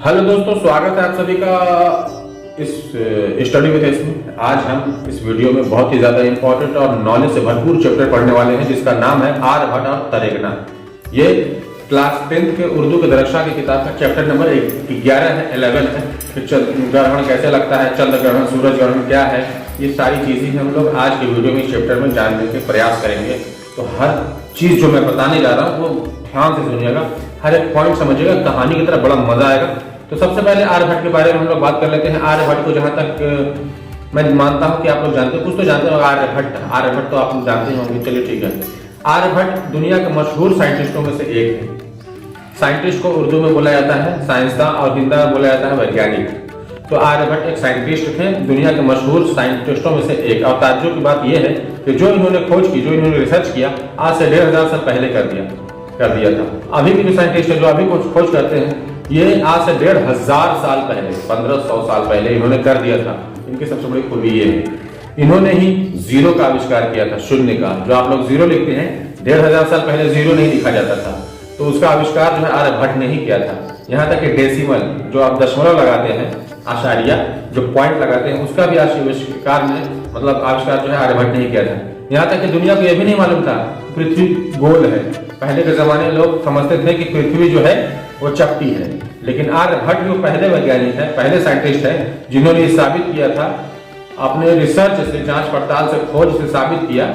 Hello दोस्तों, स्वागत है आप सभी का इस स्टडी विद एस में। आज हम इस वीडियो में बहुत ही ज्यादा इंपॉर्टेंट और नॉलेज से भरपूर चैप्टर पढ़ने वाले हैं जिसका नाम है आर्यभट्ट और तरेगना। ये क्लास 10th के उर्दू के दरक्षा की किताब का चैप्टर नंबर 11 है, 11 है। ग्रहण कैसे लगता है, चंद्र ग्रहण, सूरज ग्रहण क्या है, ये सारी चीजें हम लोग आज के वीडियो में इस चैप्टर में जानने के प्रयास करेंगे। तो हर चीज जो मैं बताने जा रहा हूँ वो ध्यान से सुनिएगा, हर एक पॉइंट समझिएगा, कहानी की तरह बड़ा मजा आएगा। तो सबसे पहले आर्यभट्ट के बारे में हम लोग बात कर लेते हैं। आर्यभट्ट को जहां तक मैं मानता हूं कि आप लोग जानते हैं, कुछ तो जानते होंगे। आर्यभट्ट तो आप लोग जानते होंगे, चलिए ठीक है। आर्यभट्ट दुनिया के मशहूर साइंटिस्टों में से एक है। साइंटिस्ट को उर्दू में बोला जाता है साइंसदान और हिंदी में बोला जाता है वैज्ञानिक। तो आर्यभट्ट एक साइंटिस्ट थे, दुनिया के मशहूर साइंटिस्टों में से एक। और ताज्जुब की बात यह है कि जो इन्होंने खोज की, जो इन्होंने रिसर्च किया, आज से 1500 साल पहले कर दिया था। अभी के जो साइंटिस्ट है जो अभी खोज करते हैं, ये आज से 1500 साल पहले, 1500 साल पहले इन्होंने कर दिया था। इनकी सबसे बड़ी खूबी ये है, इन्होंने ही जीरो का आविष्कार किया था, शून्य का। जो आप लोग जीरो लिखते हैं, 1500 साल पहले जीरो नहीं लिखा जाता था, तो उसका आविष्कार जो है आर्यभट्ट ने ही किया था। यहाँ तक कि डेसिमल, जो आप दशमलव लगाते हैं, आशारिया जो पॉइंट लगाते हैं, उसका भी आविष्कार जो है आर्यभट्ट ने ही किया था। यहाँ तक कि दुनिया को यह भी नहीं मालूम था पृथ्वी गोल है। पहले के जमाने लोग समझते थे कि पृथ्वी जो है वो चपटी है, लेकिन आर्यभट्ट जो पहले वैज्ञानिक है, पहले साइंटिस्ट है, जिन्होंने ये साबित किया था अपने रिसर्च से, जांच पड़ताल से, खोज से साबित किया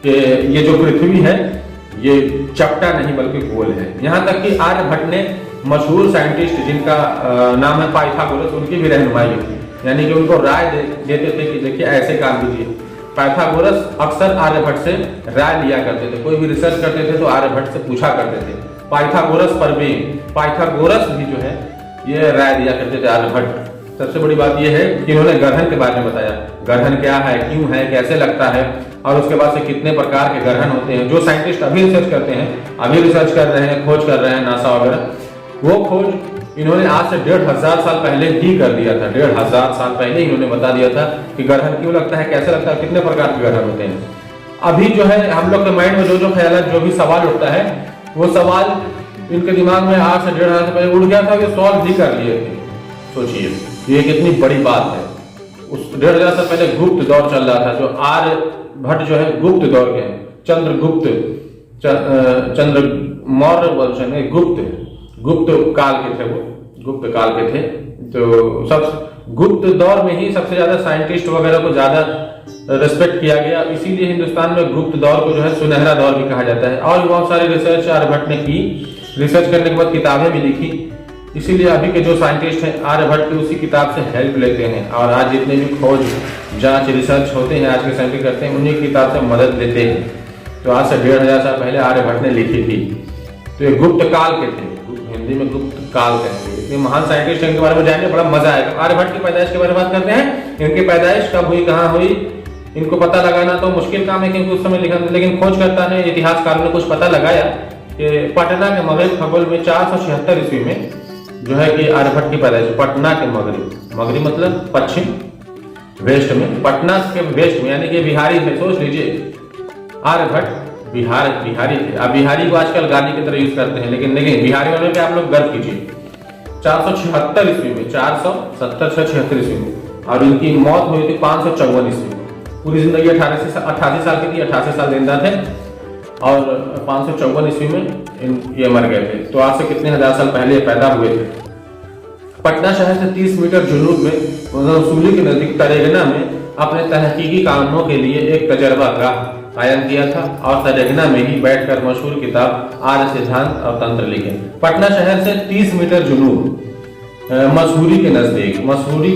कि ये जो पृथ्वी है ये चपटा नहीं बल्कि गोल है। यहाँ तक कि आर्यभट्ट ने मशहूर साइंटिस्ट जिनका नाम है पाइथागोरस, उनकी भी रहनुमाई की, यानी कि उनको राय देते थे कि देखिए ऐसे काम कीजिए। पाइथागोरस अक्सर आर्यभट्ट से राय लिया करते थे, कोई भी रिसर्च करते थे तो आर्यभट्ट से पूछा करते थे। पाइथागोरस भी जो है ये राय दिया करते थे आर्यभट्ट। सबसे बड़ी बात यह है कि इन्होंने ग्रहण के बारे में बताया, ग्रहण क्या है, क्यों है, कैसे लगता है, और उसके बाद से कितने प्रकार के ग्रहण होते हैं। जो साइंटिस्ट अभी रिसर्च करते हैं, अभी रिसर्च कर रहे हैं, खोज कर रहे हैं, नासा वगैरह, वो खोज इन्होंने आज से 1500 साल पहले ही कर दिया था। 1500 साल पहले इन्होंने बता दिया था कि ग्रहण क्यों लगता है, कैसे लगता है, कितने प्रकार के ग्रहण होते हैं। अभी जो है हम लोग के माइंड में जो ख्याल, जो भी सवाल उठता है, वो सवाल इनके दिमाग में आज से 1500 साल पहले उठ गया था, ये सॉल्व भी कर लिए थे। सोचिए ये कितनी बड़ी बात है। उस 1500 साल पहले गुप्त दौर चल रहा था, जो आर्यभट्ट जो है गुप्त दौर के हैं। चंद्र मौर्य वंश में गुप्त काल के थे, वो गुप्त काल के थे। तो सब गुप्त दौर में ही सबसे ज्यादा साइंटिस्ट वगैरह को ज्यादा रिस्पेक्ट किया गया, इसीलिए हिंदुस्तान में गुप्त दौर को जो है सुनहरा दौर भी कहा जाता है। और बहुत सारे रिसर्च आर्यभट्ट ने की, रिसर्च करने के बाद किताबें भी लिखी, इसीलिए अभी के जो साइंटिस्ट हैं आर्यभट्ट की उसी किताब से हेल्प लेते हैं। और आज जितने भी खोज, जांच, रिसर्च होते हैं, आज के साइंटिस्ट करते हैं, उन्हीं किताब से मदद लेते हैं। तो आज से 1500 साल पहले आर्यभट्ट ने लिखी थी। तो ये गुप्त काल के थे, हिंदी में गुप्त काल कहते हैं। इतने महान साइंटिस्ट इनके बारे में जानने बड़ा मजा आएगा। आर्यभट्ट की पैदाइश के बारे में बात करते हैं। इनकी पैदाइश कब हुई, कहाँ हुई, इनको पता लगाना तो मुश्किल काम है क्योंकि उस समय लिखा, लेकिन खोजकर्ता ने, इतिहासकारों ने कुछ पता लगाया कि पटना के मगरब खगोल में 476 ईस्वी में जो है कि आर्यभट्ट की पैदाइश पटना के मगरब मतलब पश्चिम, वेस्ट में, पटना के वेस्ट में, यानी कि बिहारी थे। सोच लीजिए आर्यभट्ट बिहारी थे। अब बिहारी को आजकल गाली की तरह यूज करते हैं, लेकिन नहीं, बिहारी होने पे आप लोग गर्व कीजिए। 476 ईस्वी में, 476 ईस्वी में, और इनकी मौत हुई थी 554 ईस्वी में। पूरी जिंदगी 88 साल की थी, 88 साल जिंदा थे, और 554 ईस्वी में ये मर गए थे। तो आज से कितने हजार साल पहले पैदा हुए थे। पटना शहर से 30 मीटर जुनूब में, रसूली के नजदीक तरेगना में अपने तहकीकी कामों के लिए एक तजर्बागाह कायम किया था, और तरेगना में ही बैठकर मशहूर किताब आर्य सिद्धांत और तंत्र लिखे। पटना शहर से 30 मीटर जुनूब, मसूरी के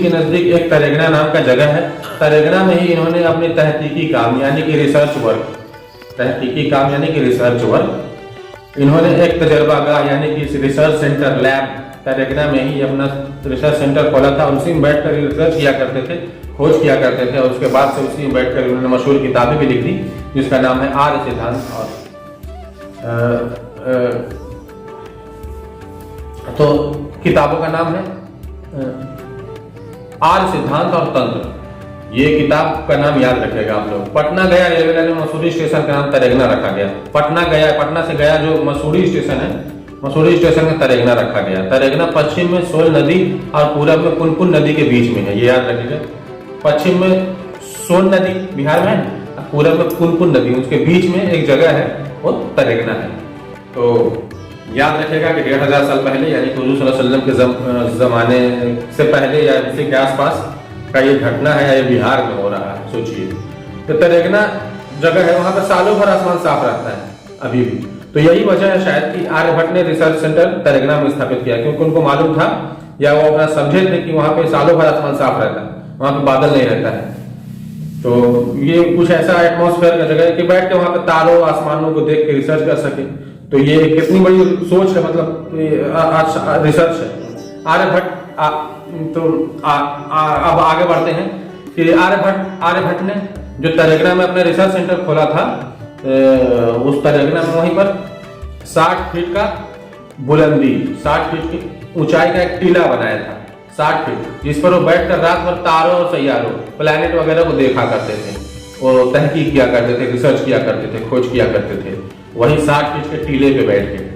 नजदीक एक तरेगना नाम का जगह है। तरेगना में ही इन्होंने अपने तहकीकी काम यानी कि रिसर्च वर्क, इन्होंने एक तजर्बागाह यानी कि रिसर्च सेंटर, लैब, तरेगना में ही अपना रिसर्च सेंटर खोला था। उसी में बैठकर रिसर्च किया करते थे, खोज किया करते थे, और उसके बाद से उसी में बैठकर उन्होंने मशहूर किताबें भी लिख दी, जिसका नाम है आर्य सिद्धांत। और तो किताबों का नाम है आर्य सिद्धांत और तंत्र। ये किताब का नाम याद रखेगा आप लोग। पटना गया रेलवे लाइन में मसूरी स्टेशन का नाम तरेगना रखा गया। पटना से गया जो मसूरी स्टेशन है मसूरी स्टेशन का तरेगना रखा गया। तरेगना पश्चिम में सोन नदी और पूरब में पुनपुन नदी के बीच में है, ये याद रखिएगा। पश्चिम में सोन नदी बिहार में है, पूरब में पुनपुन नदी, उसके बीच में एक जगह है वो तरेगना है। तो याद रखिएगा कि 1500 साल पहले यानी कि हुजूर सल्लल्लाहु अलैहि वसल्लम के जमाने से पहले या इसी के आसपास का ये घटना है, या ये बिहार में हो रहा है। सोचिए, तो तरेगना जगह है, वहां पर सालों भर आसमान साफ रहता है अभी भी। तो यही वजह है शायद कि आर्यभट्ट ने रिसर्च सेंटर तरेगना में स्थापित किया, क्योंकि उनको मालूम था या वो अपना समझे थे कि वहां पे सालों भर आसमान साफ रहता है, वहां पे बादल नहीं रहता है। तो ये कुछ ऐसा एटमॉस्फेयर का जगह है कि बैठ के वहां पे तारों आसमानों को देख के रिसर्च कर सके। तो ये कितनी बड़ी सोच है, मतलब रिसर्च है आर्यभट्ट। तो अब आगे बढ़ते हैं कि आर्यभट्ट ने जो तरेगना में अपने रिसर्च सेंटर खोला था, उस तरेगना में वहीं पर 60 फीट का बुलंदी, 60 फीट की ऊंचाई का एक टीला बनाया था, 60 फीट, जिस पर वो बैठकर रात भर तारों और सैयारों, प्लैनेट वगैरह को देखा करते थे, वो तहकीक किया करते थे, रिसर्च किया करते थे, खोज किया करते थे, वही 60 फीट के टीले पे बैठ के।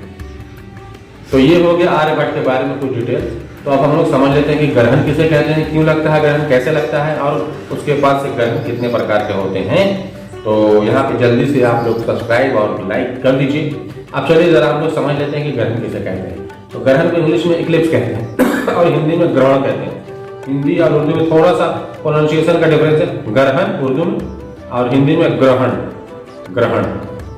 तो ये हो गया आर्यभट्ट के बारे में कुछ डिटेल। तो अब हम लोग समझ लेते हैं कि ग्रहण किसे कहते हैं, क्यों लगता है ग्रहण, कैसे लगता है, और उसके बाद से ग्रहण कितने प्रकार के होते हैं। तो यहाँ पे जल्दी से आप लोग सब्सक्राइब और लाइक कर दीजिए। अब चलिए जरा हम लोग समझ लेते हैं कि ग्रहण किसे कहते हैं। तो ग्रहण को इंग्लिश में इक्लिप्स कहते हैं और हिंदी में ग्रहण कहते हैं। हिंदी और उर्दू में थोड़ा सा प्रोनाउंसिएशन का डिफरेंस है, ग्रहण उर्दू में और हिंदी में ग्रहण,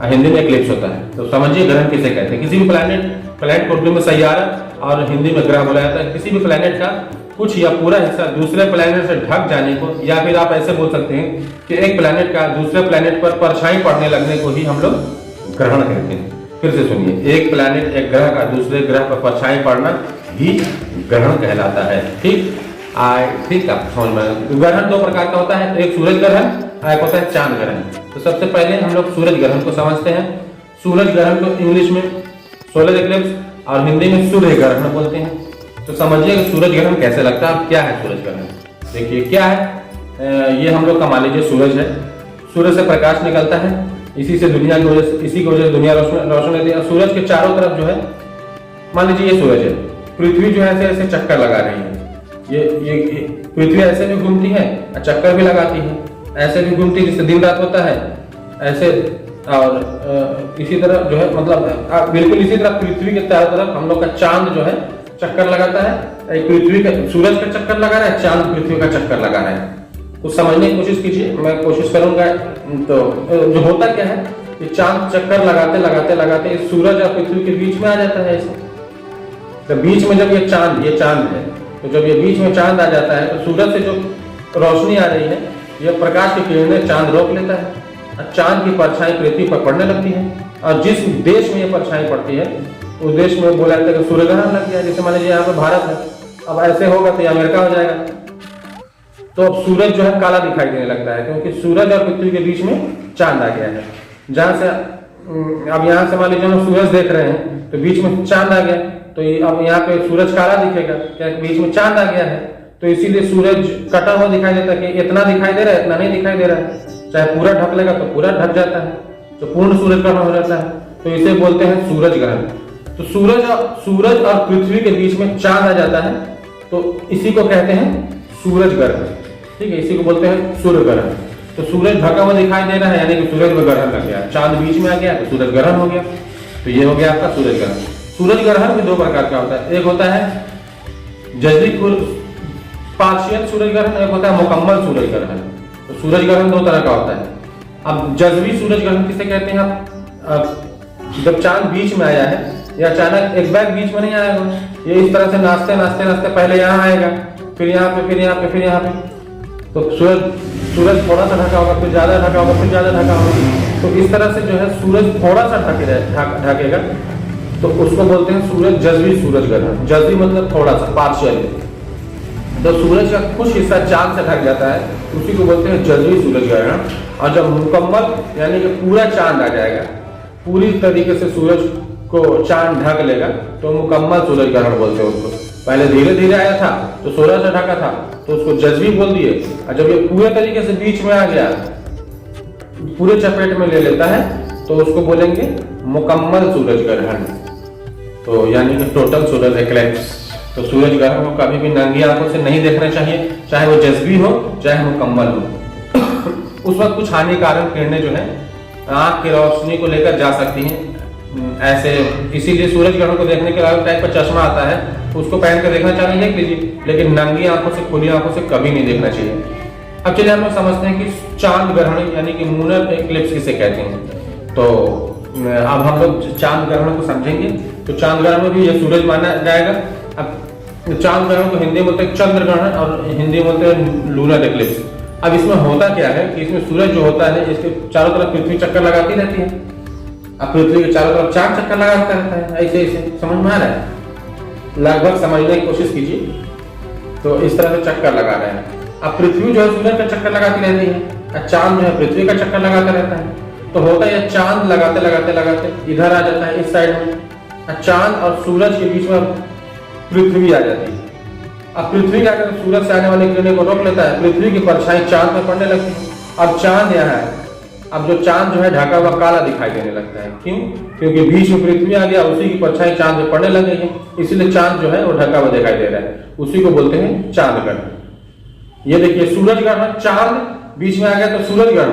हिंदी में इक्लिप्स होता है। तो समझिए ग्रहण किसे कहते हैं। किसी भी प्लैनेट को उर्दू में सैयारा और हिंदी में ग्रह बोला जाता है। किसी भी प्लैनेट का कुछ या पूरा हिस्सा दूसरे प्लैनेट से ढक जाने को, या फिर आप ऐसे बोल सकते हैं कि एक प्लैनेट का दूसरे प्लैनेट पर परछाई पड़ने लगने को ही हम लोग ग्रहण कहते हैं। फिर से सुनिए, एक प्लैनेट, एक ग्रह का दूसरे ग्रह पर परछाई पड़ना ही ग्रहण कहलाता है। ठीक आप समझ में। ग्रहण दो प्रकार का होता है, तो एक सूरज ग्रहण, एक होता है चांद ग्रहण। तो सबसे पहले हम लोग सूरज ग्रहण को समझते हैं। सूरज ग्रहण को इंग्लिश में सोलर इक्लिप्स और हिंदी में सूर्य ग्रहण बोलते हैं। तो समझिए सूरज ग्रहण कैसे लगता है। क्या है सूरज ग्रहण, देखिए क्या है। ये हम लोग का मान लीजिए सूरज है, सूरज से प्रकाश निकलता है, इसी से दुनिया की वजह से, इसी की वजह से दुनिया रोशन होती है। सूरज के चारों तरफ जो है, मान लीजिए ये सूरज है, पृथ्वी जो है ऐसे ऐसे चक्कर लगा रही है। ये पृथ्वी ऐसे भी घूमती है और चक्कर भी लगाती है, ऐसे भी घूमती है जिससे दिन रात होता है ऐसे। और इसी तरह जो है, मतलब बिल्कुल इसी तरह पृथ्वी के चारों तरफ हम लोग का चांद जो है चक्कर लगाता है। एक पृथ्वी का सूरज का चक्कर लगा रहा है, चांद पृथ्वी का चक्कर लगा रहा है। कुछ समझने की कोशिश कीजिए, मैं कोशिश करूंगा। तो जो होता क्या है, ये चांद चक्कर लगाते लगाते लगाते सूरज और पृथ्वी के बीच में आ जाता है ऐसे। तो बीच में जब ये चांद है, तो जब ये बीच में चांद आ जाता है तो सूरज से जो रोशनी आ रही है, ये प्रकाश की किरणें चांद रोक लेता है और चांद की परछाई पृथ्वी पर पड़ने लगती है। और जिस देश में ये परछाई पड़ती है उस देश में बोला जाता है कि सूर्य ग्रहण लग गया। जैसे मान लीजिए यहाँ पे भारत है, अब ऐसे होगा तो ये अमेरिका हो जाएगा। तो अब सूरज जो है काला दिखाई देने लगता है, क्योंकि सूरज और पृथ्वी के बीच में चांद आ गया है। जहां से अब यहाँ से मान लीजिए हम सूरज देख रहे हैं तो बीच में चांद आ गया, तो अब यहाँ पे सूरज काला दिखेगा, क्या बीच में चांद आ गया है। तो इसीलिए सूरज कटा हुआ दिखाई देता है कि इतना दिखाई दे रहा है, इतना नहीं दिखाई दे रहा है। चाहे पूरा ढक लेगा तो पूरा ढक जाता है, तो पूर्ण सूरज ग्रहण हो जाता है। तो इसे बोलते हैं सूरज ग्रहण। तो सूरज और पृथ्वी के बीच में चांद आ जाता है, तो इसी को कहते हैं सूरज ग्रहण। ठीक है, इसी को बोलते हैं सूर्य ग्रहण। तो सूरज ढका हुआ दिखाई दे रहा है, यानी कि सूरज में ग्रहण लग गया, चांद बीच में आ गया तो सूरज ग्रहण हो गया। तो ये हो गया आपका सूरज ग्रहण। सूरज ग्रहण भी दो प्रकार का होता है, एक होता है जजवी पार्शियल सूरज ग्रहण, एक होता है मुकम्मल सूरज ग्रहण। तो सूरज ग्रहण दो तरह का होता है। अब जजवी सूरज ग्रहण किसे कहते हैं आप, जब चांद बीच में आया है या अचानक एक बैग बीच में नहीं आएगा, ये इस तरह से नाचते नाचते नाचते पहले यहाँ आएगा, फिर यहाँ पे, फिर यहाँ पे, फिर यहाँ पे। तो सूरज थोड़ा सा ढका होगा, फिर ज्यादा ढका होगा, फिर ज्यादा ढका होगा। तो इस तरह से जो है सूरज थोड़ा सा ढकेगा, तो उसको बोलते हैं सूरज जजवी सूरज ग्रहण। जजवी मतलब थोड़ा सा, पार्शियल। तो सूरज का कुछ हिस्सा चांद से ढक जाता है, उसी को बोलते हैं जजवी सूरज ग्रहण। और जब मुकम्मल यानी कि पूरा चांद आ जाएगा, पूरी तरीके से सूरज को चांद ढक लेगा, तो मुकम्मल सूरज ग्रहण बोलते हैं उसको। पहले धीरे धीरे आया था तो सूरज से ढका था, तो उसको जजवी बोल दिए। और जब ये पूरे तरीके से बीच में आ गया, पूरे चपेट में ले लेता है, तो उसको बोलेंगे मुकम्मल सूरज ग्रहण। तो यानी कि टोटल सोलर एक्लिप्स। तो सूरज ग्रहण को कभी भी नंगी आंखों से नहीं देखना चाहिए, चाहे वो जज़्बी हो चाहे मुकम्मल हो। उस वक्त कुछ हानिकारक किरणें जो है आंख की रोशनी को लेकर जा सकती हैं ऐसे, इसीलिए सूरज ग्रहण को देखने के अलग टाइप का चश्मा आता है, उसको पहन कर देखना चाहिए देख लीजिए, लेकिन नंगी आंखों से खुली आंखों से कभी नहीं देखना चाहिए। अब चलिए हम लोग समझते हैं कि चांद ग्रहण यानी कि मूनर एक्लिप्स किसे कहते हैं। तो अब हम लोग चांद ग्रहण को समझेंगे। तो चांद ग्रहण में भी ये सूरज माना जाएगा। अब चांद ग्रहण को हिंदी में बोलते हैं चंद्र ग्रहण और हिंदी में बोलते हैं लूनर एक्लिप्स। अब इसमें होता क्या है कि इसमें सूरज जो होता है इसके चारों तरफ पृथ्वी चक्कर लगाती रहती है। अब पृथ्वी के चारों तरफ चांद चक्कर लगाता रहता है, ऐसे ऐसे समझ में आ रहा है? लगभग समझने की कोशिश कीजिए। तो इस तरह से चक्कर लगा रहे हैं। अब पृथ्वी जो है सूरज का चक्कर लगाती रहती है, चांद जो है पृथ्वी का चक्कर लगाता रहता है। तो होता है चांद लगाते लगाते लगाते इधर आ जाता है इस साइड में, चांद और सूरज के बीच में पृथ्वी आ जाती है। अब पृथ्वी का अगर सूरज से आने वाली किरणें को रोक लेता है, पृथ्वी की परछाई चांद पर पड़ने लगती है। अब चांद यहाँ है, अब जो चांद जो है ढका हुआ काला दिखाई देने लगता है। क्यों? क्योंकि बीच में पृथ्वी आ गया, उसी की परछाई चांद पर पड़ने लग गई है, इसलिए चांद जो है वो ढका हुआ दिखाई दे रहा है। उसी को बोलते हैं चांद ग्रहण। ये देखिए सूरज ग्रहण, चांद बीच में आ गया तो सूरज ग्रहण,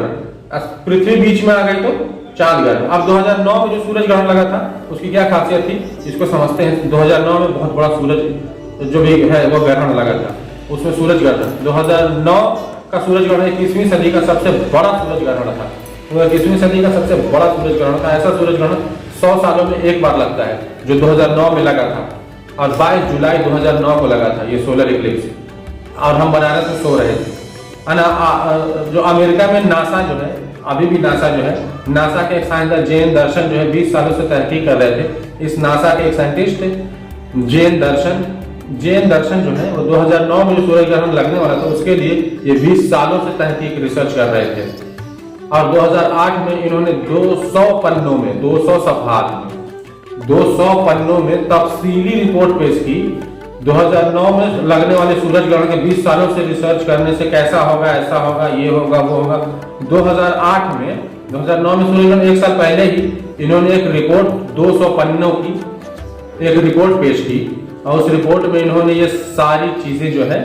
पृथ्वी बीच में आ गई तो चांद ग्रहण। अब 2009 में जो सूरज ग्रहण लगा था उसकी क्या खासियत थी इसको समझते हैं। 2009 में बहुत बड़ा सूरज जो भी है वो ग्रहण लगा था, उसमें सूरज ग्रहण 2009 का सूरज ग्रहण 21वीं सदी का सबसे बड़ा सूरज ग्रहण था। 21वीं सदी का सबसे बड़ा सूरज ग्रहण था। ऐसा सूरज ग्रहण 100 सालों में एक बार लगता है, जो 2009 में लगा था और 22 जुलाई 2009 को लगा था ये सोलर इक्लिप्स। और हम बनारस में सो रहे थे। जो अमेरिका में नासा जो है, अभी भी नासा जो है, नासा के एक साइंसदान जेन दर्शन जो है 20 सालों से तहकीक कर रहे थे। इस नासा के एक साइंटिस्ट थे जेन दर्शन जो है वो 2009 में जो सूरज ग्रहण लगने वाला था उसके लिए ये 20 सालों से तहकीक रिसर्च कर रहे थे। और 2008 में इन्होंने 200 पन्नों में 200 सफहात में 200 पन्नों में तफसीली रिपोर्ट पेश की। 2009 में लगने वाले सूरज ग्रहण के 20 सालों से रिसर्च करने से कैसा होगा, ऐसा होगा, ये होगा, वो होगा। 2008 में 2009 में सूरज ग्रहण एक साल पहले ही इन्होंने एक रिपोर्ट 200 पन्नों की एक रिपोर्ट पेश की और उस रिपोर्ट में इन्होंने ये सारी चीजें जो है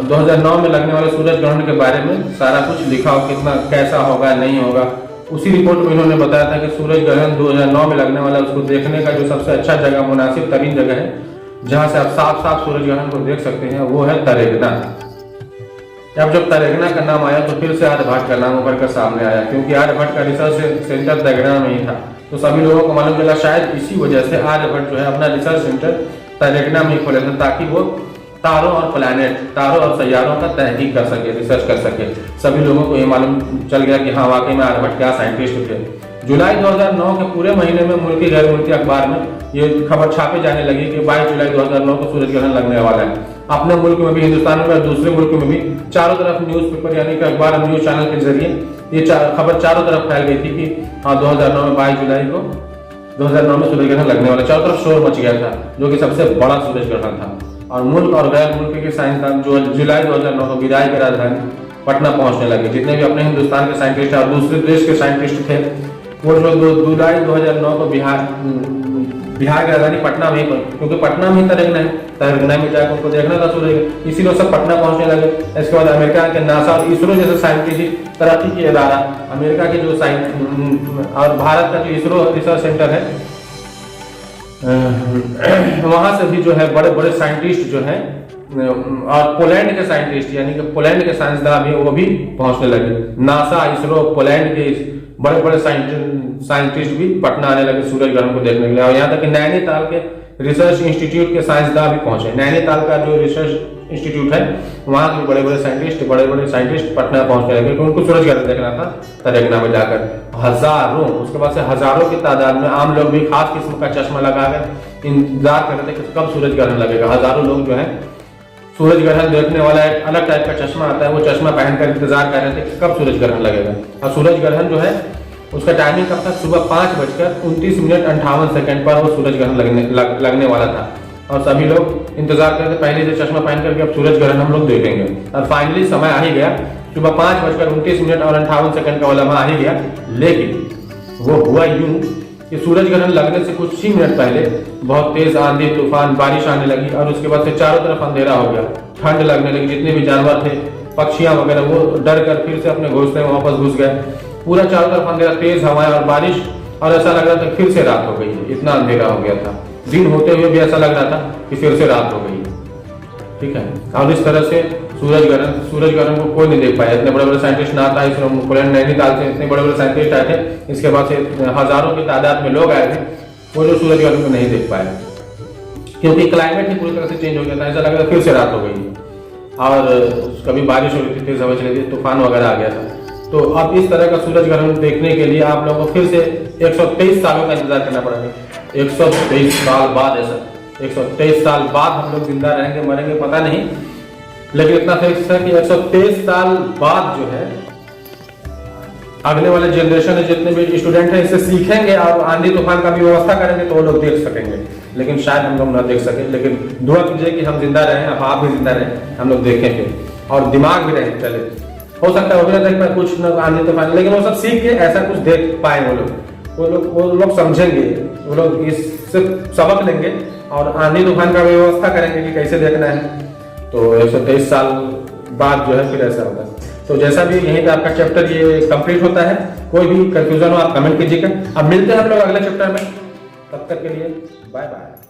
2009 में लगने वाले सूरज ग्रहण के बारे में सारा कुछ लिखा हो, कितना कैसा होगा नहीं होगा। उसी रिपोर्ट में इन्होंने बताया था कि सूरज ग्रहण 2009 में लगने वाला उसको देखने का जो सबसे अच्छा जगह, मुनासिब तरीन जगह है जहां से आप साफ साफ सूरज ग्रहण को देख सकते हैं वो है तरेगना। अब जब तरेगना का नाम आया तो फिर से आर्यभट्ट का नाम उभर कर सामने आया, क्योंकि आर्यभट्ट का रिसर्च सेंटर तरेगना में ही था। तो सभी लोगों को मालूम चला शायद इसी वजह से आर्यभट्ट जो है अपना रिसर्च सेंटर तरेगना में खोले थे, ताकि वो तारों और प्लैनेट, तारों और सैयारों का तहकीक कर सके, रिसर्च कर सके। सभी लोगों को ये मालूम चल गया कि हाँ वाकई में आर्यभट्ट क्या साइंटिस्ट थे। जुलाई 2009 के पूरे महीने में मुल्की गैर मुल्की अखबार में ये खबर छापे जाने लगी कि 22 जुलाई 2009 को सूरज ग्रहण लगने वाला है। अपने मुल्क में भी, हिंदुस्तान में और दूसरे मुल्क में भी चारों तरफ न्यूज़पेपर यानी कि अखबार और न्यूज चैनल के जरिए ये खबर चारों तरफ फैल गई थी कि हाँ 2009 में 22 जुलाई को 2009 में सूरज ग्रहण लगने वाला। चारों तरफ शोर मच गया था, जो कि सबसे बड़ा सूरज ग्रहण था। और मुल्क और गैर मुल्क के साइंसदान जो जुलाई 2009 को विदाई की राजधानी पटना पहुंचने लगे। जितने भी अपने हिंदुस्तान के साइंटिस्ट और दूसरे देश के साइंटिस्ट थे वो जो जुलाई 2009 को बिहार की राजधानी पटना में, क्योंकि पटना में ही तरेगना में जाकर उनको देखना था सूरज, इसीलिए सब पटना पहुंचने लगे। इसके बाद अमेरिका के नासा और इसरो जैसे साइंटिफिक तरक्की के इदारा, अमेरिका के जो और भारत का जो इसरो रिसर्च सेंटर है वहां से भी जो है बड़े बड़े साइंटिस्ट जो है और पोलैंड के साइंटिस्ट यानी कि पोलैंड के साइंसदान भी वो भी पहुंचने लगे। नासा, इसरो, पोलैंड के बड़े बड़े साइंटिस्ट भी पटना आने लगे सूरज ग्रहण को देखने के लिए। और यहाँ तक कि नैनीताल के रिसर्च इंस्टीट्यूट के साइंसदान भी पहुंचे। नैनीताल का जो रिसर्च इंस्टीट्यूट है वहाँ के बड़े बड़े साइंटिस्ट पटना पहुंचने लगे क्योंकि उनको सूरज ग्रहण देखना था तरेगना में जाकर। हजारों, उसके बाद से हजारों की तादाद में आम लोग भी खास किस्म का चश्मा लगा कर इंतजार कर रहे थे कि कब सूरज ग्रहण लगेगा। हजारों लोग जो है सूरज ग्रहण देखने वाला एक अलग टाइप का चश्मा आता है, वो चश्मा पहनकर इंतजार कर रहे थे कि कब सूरज ग्रहण लगेगा। और सूरज ग्रहण जो है उसका टाइमिंग कब था? सुबह 5:29 पर वो सूरज ग्रहण लगने वाला था। और सभी लोग इंतजार कर रहे थे पहले से चश्मा पहन करके अब सूरज ग्रहण हम लोग देखेंगे। और फाइनली समय आ ही गया, सुबह 5:29 का वो लम्हा आ ही गया। लेकिन वो हुआ यूं कि सूरज ग्रहण लगने से कुछ ही मिनट पहले बहुत तेज आंधी तूफान बारिश आने लगी और उसके बाद से चारों तरफ अंधेरा हो गया, ठंड लगने लगी। जितने भी जानवर थे, पक्षियां वगैरह, वो डर कर फिर से अपने घोंसले में वापस घुस गए। पूरा चारों तरफ अंधेरा, तेज हवाएं और बारिश, और ऐसा लग रहा था फिर से रात हो गई है, इतना अंधेरा हो गया था। दिन होते हुए भी ऐसा लग रहा था कि फिर से रात हो गई, ठीक है। और इस तरह से सूरज ग्रहण को कोई नहीं देख पाया। इतने बड़े बड़े scientist NASA, ISRO, Poland, Nainital से इतने बड़े बड़े साइंटिस्ट आए थे। इसके बाद से हजारों की तादाद में लोग आए थे, वो जो सूरज ग्रहण को नहीं देख पाए, क्योंकि क्लाइमेट ही पूरी तरह से चेंज हो गया था। ऐसा लग रहा था फिर से रात हो गई और कभी बारिश हो रही थी, तेज हवा चल रही थी, तूफान वगैरह आ गया था। तो अब इस तरह का सूरज ग्रहण देखने के लिए आप लोगों को फिर से 123 सालों का इंतजार करना पड़ेगा। 123 साल बाद, ऐसा 123 साल बाद हम लोग जिंदा रहेंगे मरेंगे पता नहीं, लेकिन इतना फिक्स है कि 123 साल बाद जो है अगले वाले जनरेशन है, जितने भी स्टूडेंट हैं, इससे सीखेंगे और आंधी तूफान का भी व्यवस्था करेंगे तो वो लोग देख सकेंगे। लेकिन शायद हम लोग ना देख सके, लेकिन दुआ कीजिए कि हम जिंदा रहें, अब आप भी जिंदा रहें, हम लोग देखें फिर, और दिमाग भी रहे चले। हो सकता है वो भी ना देख पाए कुछ ना आंधी तूफान, लेकिन वो सब सीख के ऐसा कुछ देख पाए वो लोग समझेंगे, वो लोग इससे सबक लेंगे और आंधी तूफान का व्यवस्था करेंगे कि कैसे देखना है। तो 123 साल बाद जो है फिर ऐसा होता है। तो जैसा भी यहीं पे आपका चैप्टर ये कंप्लीट होता है। कोई भी कंफ्यूजन हो आप कमेंट कीजिएगा। अब मिलते हैं हम लोग अगले चैप्टर में, तब तक के लिए बाय बाय।